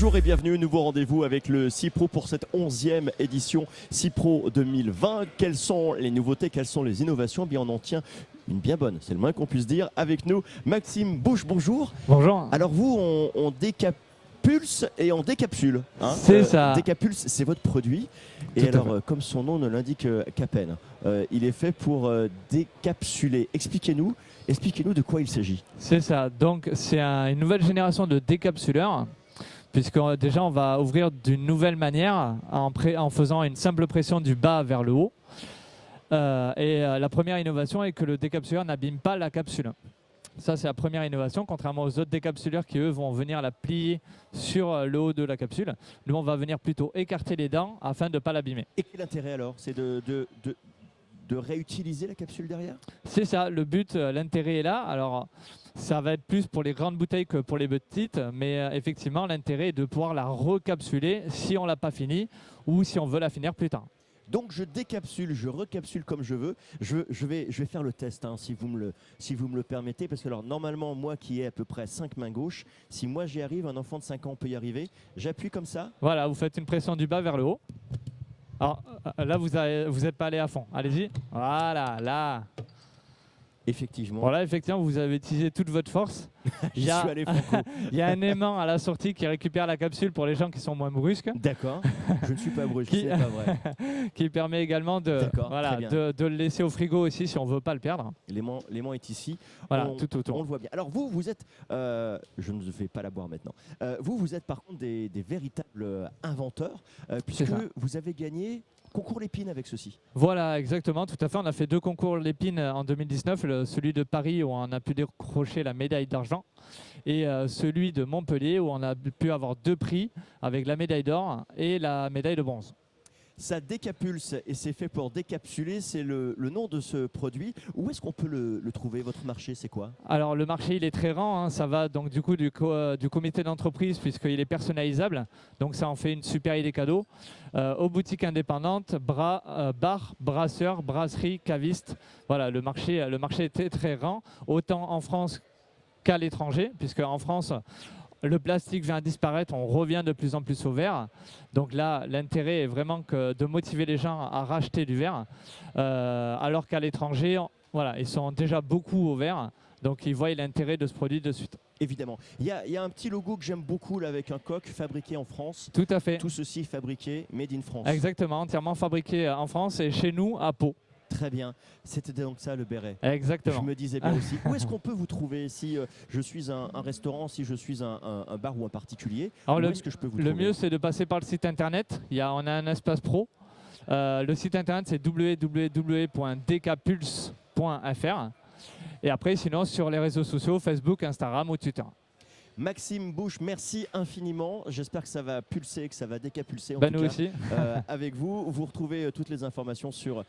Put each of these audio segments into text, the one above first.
Bonjour et bienvenue, nouveau rendez-vous avec le CIPRO pour cette 11e édition CIPRO 2020. Quelles sont les nouveautés, quelles sont les innovations? Bien, on en tient une bien bonne, c'est le moins qu'on puisse dire. Avec nous, Maxime Bouche, bonjour. Bonjour. Alors vous, on décapulse et on décapsule. Hein. C'est ça. Décapulse, c'est votre produit. Et Tout à alors, comme son nom ne l'indique qu'à peine, il est fait pour décapsuler. Expliquez-nous de quoi il s'agit. C'est ça. Donc, c'est une nouvelle génération de décapsuleurs, puisque déjà, on va ouvrir d'une nouvelle manière en faisant une simple pression du bas vers le haut. La première innovation est que le décapsuleur n'abîme pas la capsule. Ça, c'est la première innovation, contrairement aux autres décapsuleurs qui, eux, vont venir la plier sur le haut de la capsule. Nous, on va venir plutôt écarter les dents afin de ne pas l'abîmer. Et quel intérêt alors? C'est de réutiliser la capsule derrière? C'est ça, le but, l'intérêt est là. Alors, ça va être plus pour les grandes bouteilles que pour les petites, mais effectivement, l'intérêt est de pouvoir la recapsuler si on ne l'a pas finie ou si on veut la finir plus tard. Donc je décapsule, je recapsule comme je veux. Je vais faire le test, hein, si vous me le permettez. Parce que alors, normalement, moi qui ai à peu près 5 mains gauches, si moi j'y arrive, un enfant de 5 ans peut y arriver. J'appuie comme ça. Voilà, vous faites une pression du bas vers le haut. Alors là, vous n'êtes pas allé à fond. Allez-y. Voilà, là. Effectivement. Voilà, effectivement, vous avez utilisé toute votre force. J'y suis allé franco. Il y a un aimant à la sortie qui récupère la capsule pour les gens qui sont moins brusques. D'accord. Je ne suis pas brusque, c'est pas vrai. Qui permet également de le laisser au frigo aussi si on ne veut pas le perdre. L'aimant est ici. Voilà, tout autour. On le voit bien. Alors vous êtes, je ne vais pas la boire maintenant. Vous êtes par contre des véritables inventeurs, puisque vous avez gagné concours Lépine avec ceci. Voilà, exactement, tout à fait. On a fait 2 concours Lépine en 2019, celui de Paris où on a pu décrocher la médaille d'argent et celui de Montpellier où on a pu avoir 2 prix avec la médaille d'or et la médaille de bronze. Ça décapulse et c'est fait pour décapsuler, c'est le nom de ce produit. Où est-ce qu'on peut le trouver? Votre marché, c'est quoi? Alors le marché, il est très rang, hein. Ça va donc du coup du comité d'entreprise puisqu'il est personnalisable. Donc ça en fait une super idée cadeau. Aux boutiques indépendantes, bars, brasseurs, brasseries, cavistes. Voilà, le marché est très rang, autant en France qu'à l'étranger, puisque en France, le plastique vient à disparaître, on revient de plus en plus au verre. Donc là, l'intérêt est vraiment de motiver les gens à racheter du verre, alors qu'à l'étranger, voilà, ils sont déjà beaucoup au verre. Donc ils voient l'intérêt de ce produit de suite. Évidemment. Il y a un petit logo que j'aime beaucoup là, avec un coq fabriqué en France. Tout à fait. Tout ceci fabriqué, made in France. Exactement, entièrement fabriqué en France et chez nous à Pau. Très bien. C'était donc ça le béret. Exactement. Je me disais bien aussi. Où est-ce qu'on peut vous trouver si je suis un restaurant, si je suis un bar ou un particulier? Alors où est-ce que je peux vous trouver? Le mieux, c'est de passer par le site internet. On a un espace pro. Le site internet, c'est www.decapulse.fr. Et après, sinon, sur les réseaux sociaux, Facebook, Instagram ou Twitter. Maxime Bouche, merci infiniment. J'espère que ça va pulser, que ça va décapulser. Nous aussi. Avec vous, vous retrouvez toutes les informations sur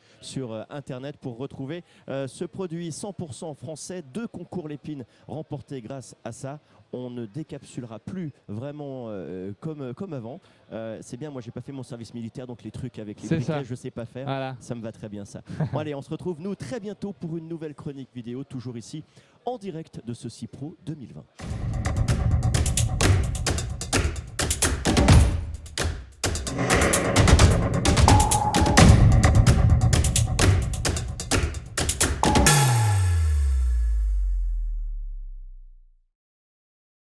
Internet pour retrouver ce produit 100% français. 2 concours Lépine remportés grâce à ça. On ne décapsulera plus vraiment comme avant. C'est bien, moi j'ai pas fait mon service militaire, donc les trucs avec les briquets, je sais pas faire. Voilà. Ça me va très bien ça. Bon, allez, on se retrouve nous très bientôt pour une nouvelle chronique vidéo, toujours ici en direct de ce CIPRO 2020.